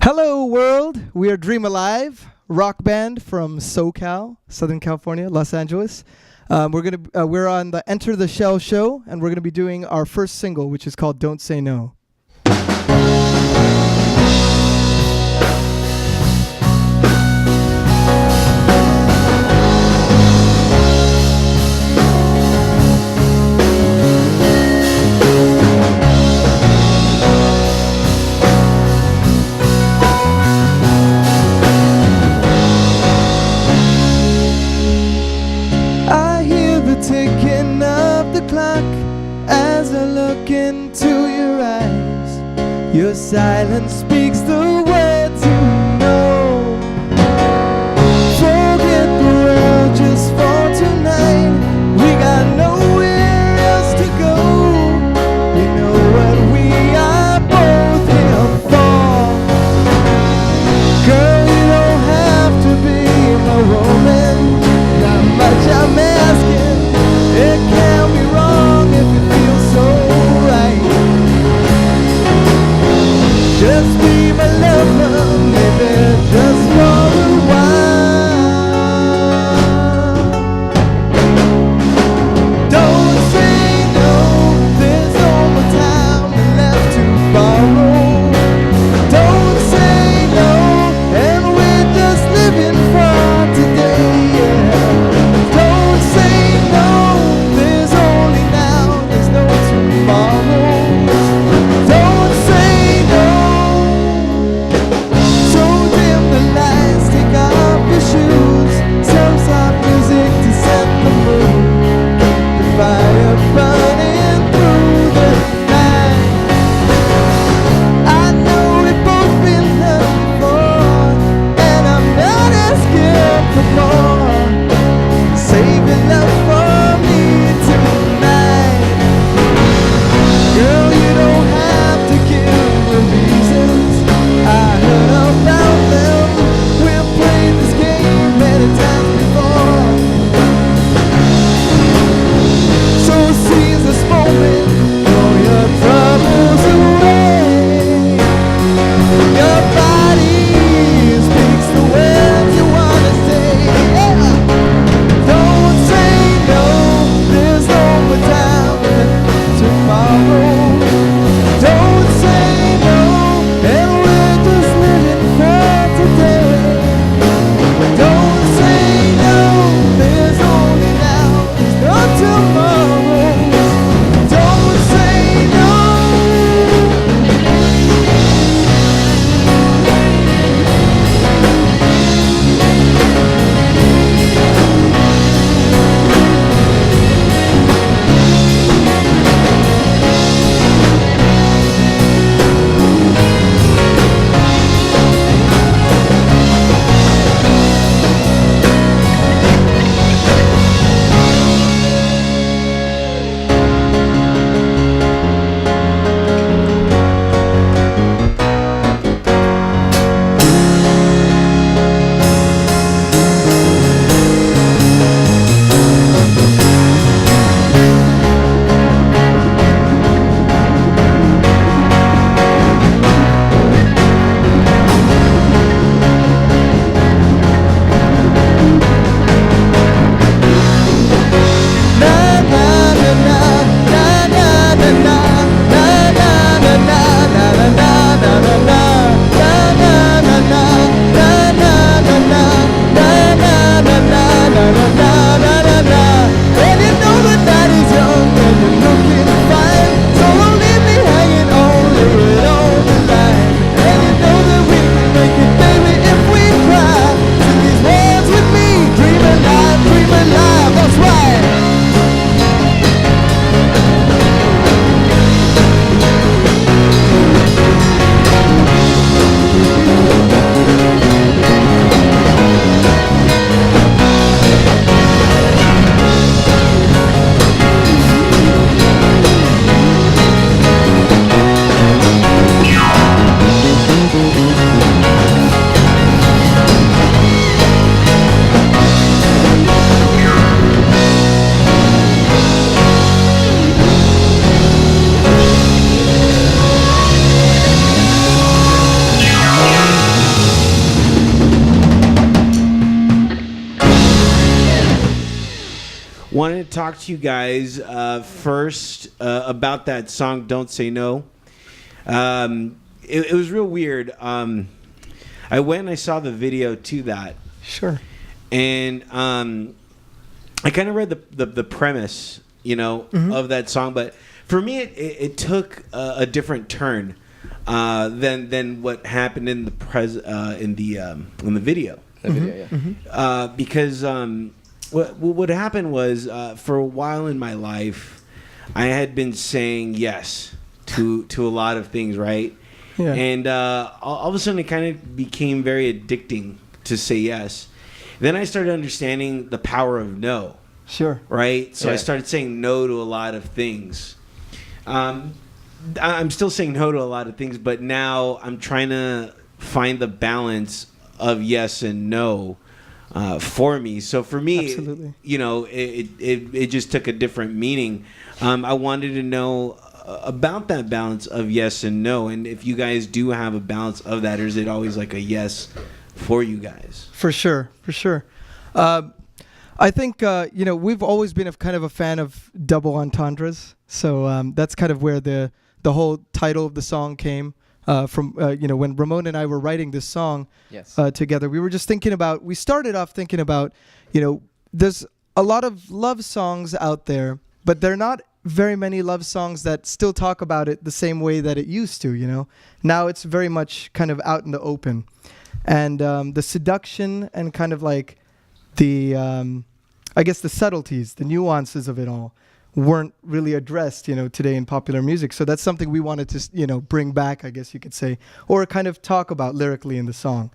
Hello, world. We are Dream Alive, rock band from SoCal, Southern California, Los Angeles. We're on the Enter the Shell show, and we're gonna be doing our first single, which is called "Don't Say No." Ticking of the clock as I look into your eyes. Your silence speaks the words you know. Forget the world just for tonight. We got nowhere else to go. You know what we are both here for. Girl, you don't have to be my woman. Not much I'm asking. It can't be wrong if you feel so right. Just be my lover, maybe just for a while. Don't say no, there's no more time left to borrow. Don't say no, and we're just living for today, yeah. Don't say no. Wanted to talk to you guys first about that song "Don't Say No." It was real weird. I went and I saw the video to that. Sure. And I kind of read the premise, of that song, but for me, it took a different turn than what happened in the in the video. The video, yeah. Because what happened was for a while in my life, I had been saying yes to a lot of things, right? Yeah. And all of a sudden, it kind of became very addicting to say yes. Then I started understanding the power of no. Sure. Right? So Yeah. I started saying no to a lot of things. I'm still saying no to a lot of things, but now I'm trying to find the balance of yes and no for me. So for me, Absolutely. it just took a different meaning. I wanted to know about that balance of yes and no, and if you guys do have a balance of that, or is it always like a yes for you guys? For sure. I think we've always been kind of a fan of double entendres, so that's kind of where the whole title of the song came from. When Ramon and I were writing this song Yes. together, we started off thinking about, there's a lot of love songs out there, but they're not very many love songs that still talk about it the same way that it used to. Now it's very much kind of out in the open, and the seduction and kind of like the I guess the subtleties, the nuances of it all weren't really addressed, today in popular music. So that's something we wanted to, bring back, I guess you could say, or kind of talk about lyrically in the song.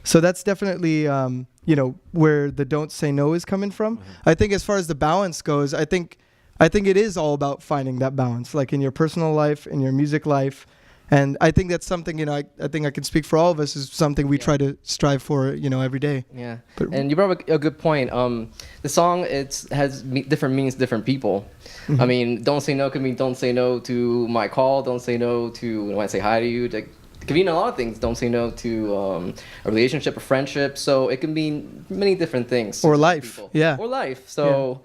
So that's definitely, where the "Don't Say No" is coming from. Mm-hmm. I think as far as the balance goes, I think it is all about finding that balance, like in your personal life, in your music life. And I think that's something, I think I can speak for all of us, is something we try to strive for, every day. Yeah, But and you brought up a good point. The song has different meanings to different people. Mm-hmm. I mean, "Don't Say No" could mean don't say no to my call. Don't say no to when I say hi to you. Like, it could mean a lot of things. Don't say no to a relationship, a friendship. So it can mean many different things. Or to life, people. yeah. Or life. So.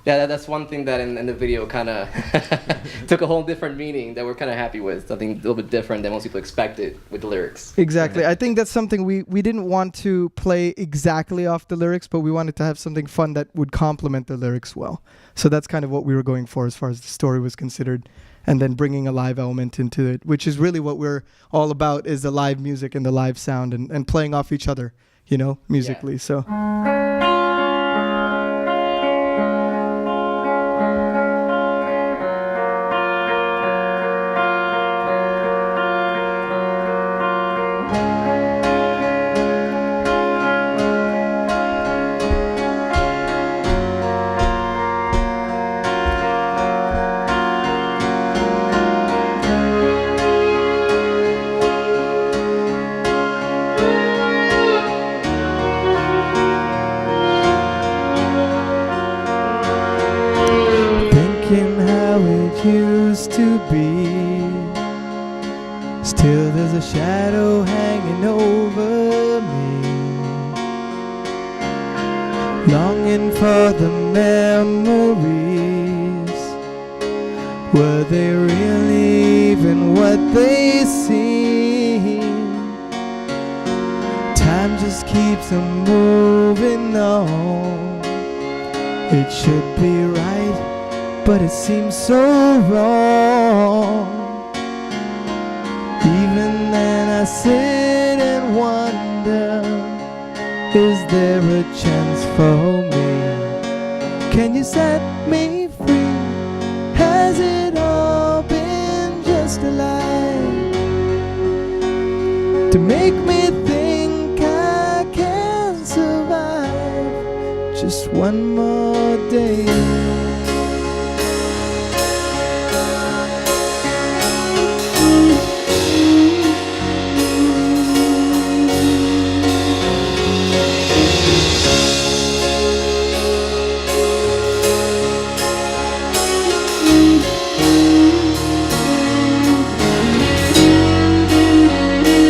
Yeah, that's one thing that in the video kind of took a whole different meaning that we're kind of happy with. Something a little bit different than most people expected with the lyrics. Exactly. I think that's something we didn't want to play exactly off the lyrics, but we wanted to have something fun that would complement the lyrics well. So that's kind of what we were going for as far as the story was considered, and then bringing a live element into it, which is really what we're all about, is the live music and the live sound and playing off each other, musically. Yeah. So. Used to be, still there's a shadow hanging over me, longing for the memories. Were they really even what they seem? Time just keeps them moving on. It should be right, but it seems so wrong. Even then I sit and wonder, is there a chance for me? Can you set me free? Has it all been just a lie to make me think I can survive just one more day?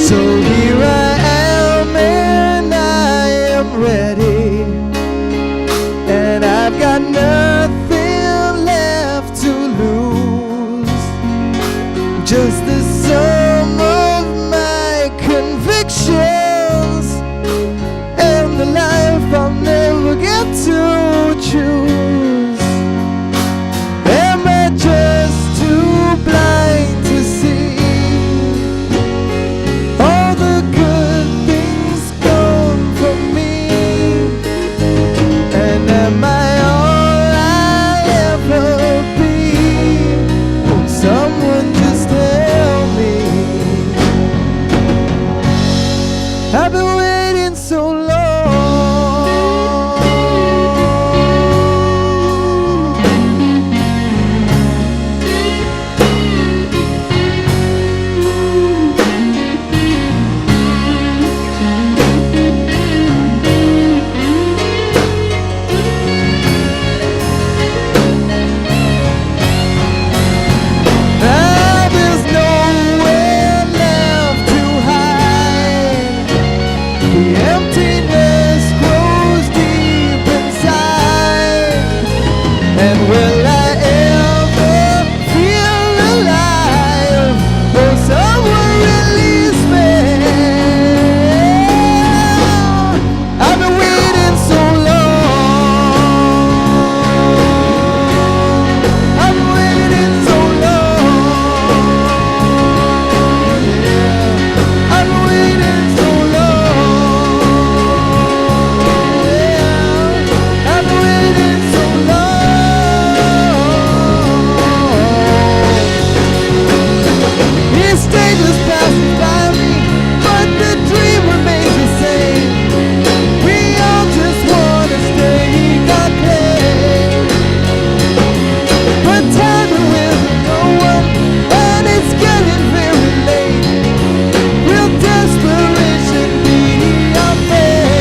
So here I am and I am ready, and I've got nothing I've been waiting so long. There's nowhere left to hide. The emptiness grows deep inside. And will I ever feel alive? Will someone release me? I've been waiting so long. I've been waiting so long. Yeah. I've been waiting so long. Yeah. I've been waiting so long. These stages passing by me, but the dream remains the same. We all just wanna stay our claim. Pretending with no one, and it's getting very late. Will desperation be our fate?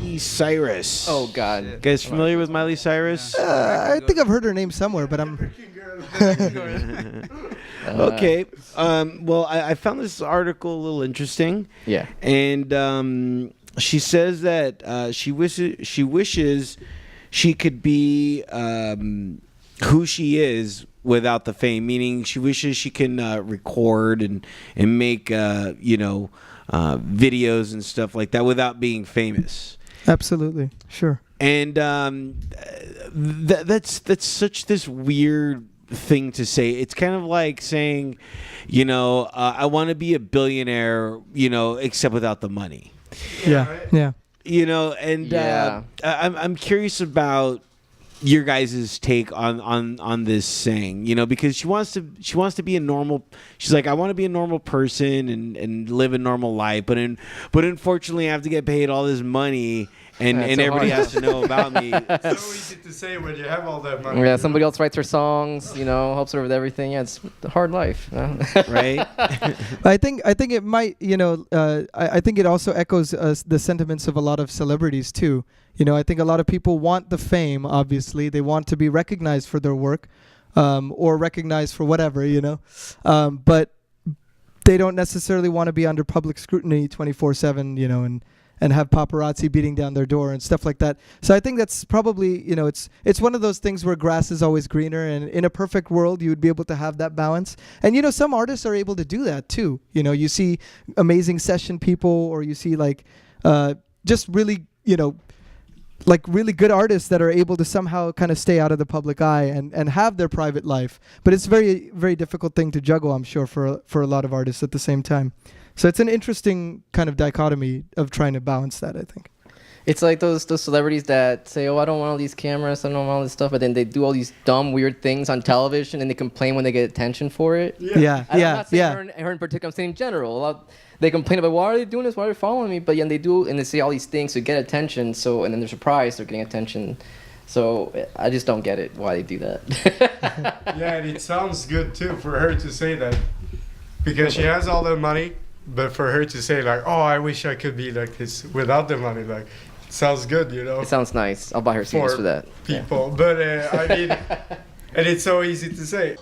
Miley Cyrus. Oh God. You guys familiar with Miley Cyrus? I think I've heard her name somewhere, but I'm. Okay. Well, I found this article a little interesting. Yeah. And she says that she wishes she could be who she is without the fame. Meaning, she wishes she can record and make videos and stuff like that without being famous. Absolutely, sure. And that's such this weird thing to say. It's kind of like saying, I want to be a billionaire, except without the money. Yeah, yeah. And Yeah. I'm curious about your guys' take on this saying, because she wants to be a normal. She's like, I want to be a normal person and live a normal life, but unfortunately I have to get paid all this money. And That's so everybody hard. has to know about me. It's so easy to say when you have all that money. Yeah, somebody else writes her songs, helps her with everything. Yeah, it's a hard life. Right? I think it might, I think it also echoes the sentiments of a lot of celebrities too. I think a lot of people want the fame. Obviously, they want to be recognized for their work, or recognized for whatever, but they don't necessarily want to be under public scrutiny 24/7, and have paparazzi beating down their door and stuff like that. So I think that's probably, it's one of those things where grass is always greener, and in a perfect world, you would be able to have that balance. And, some artists are able to do that too. You see amazing session people, or you see just really, really good artists that are able to somehow kind of stay out of the public eye and have their private life. But it's a very, very difficult thing to juggle, I'm sure, for a lot of artists at the same time. So it's an interesting kind of dichotomy of trying to balance that, I think. It's like those celebrities that say, "Oh, I don't want all these cameras, I don't want all this stuff," but then they do all these dumb, weird things on television, and they complain when they get attention for it. Yeah. I'm not saying her in particular. I'm saying in general. They complain about, why are they doing this? Why are they following me? But yeah, they do, and they say all these things to get attention. So, and then they're surprised they're getting attention. So I just don't get it why they do that. Yeah, and it sounds good too for her to say that, because she has all the money, but for her to say like, "Oh, I wish I could be like this without the money," like, it sounds good, It sounds nice. I'll buy her CDs for that. People, but I mean, and it's so easy to say.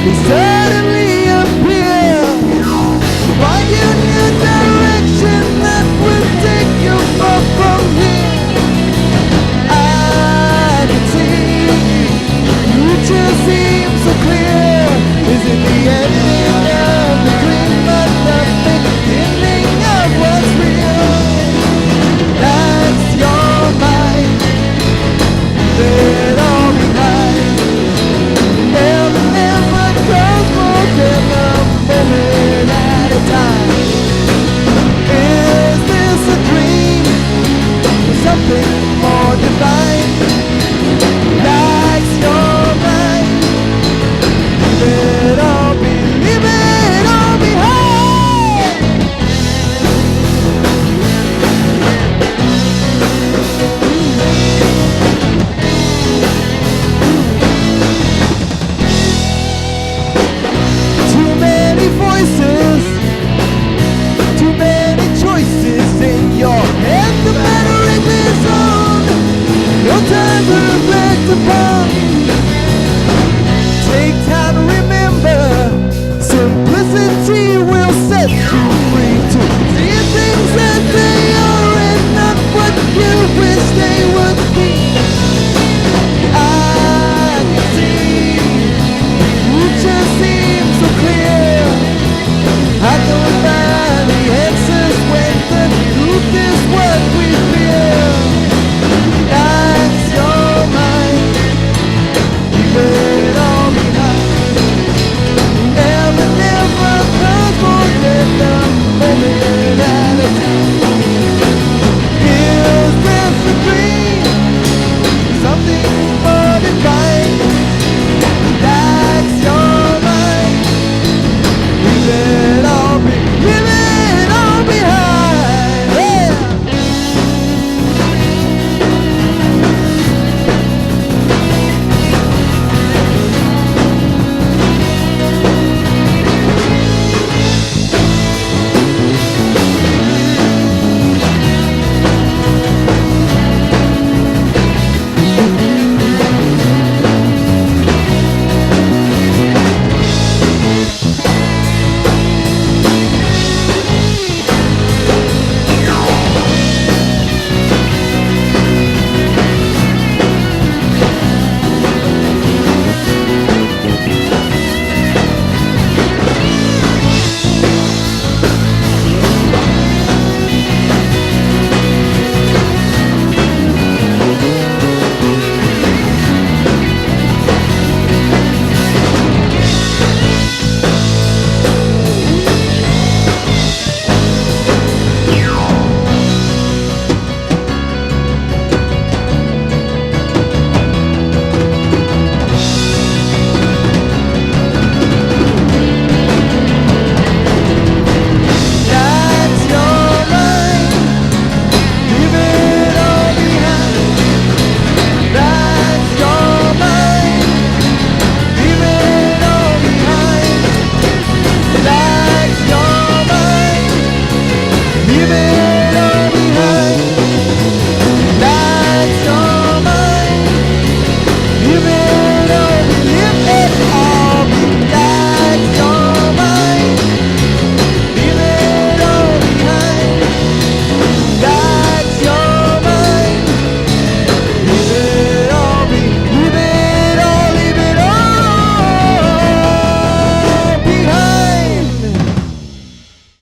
they suddenly appear. Find you new direction that will take you far from here. I can see future seems so clear. Is it the ending of the dream, but not the beginning of what's real? That's your mind. Leave it all behind. Never comes more than a moment at a time. Is this a dream or something more divine? That's your mind. Leave it all behind. Too many voices, too many choices in your head. The battery is on. No time to reflect upon. Take time to remember. Simplicity will set you free to see things that they are and not what you wish they would be. I can see future seems so clear. I don't find the answers when the truth is what we fear. That's your mind. Leave it all behind. Never comes more than the moment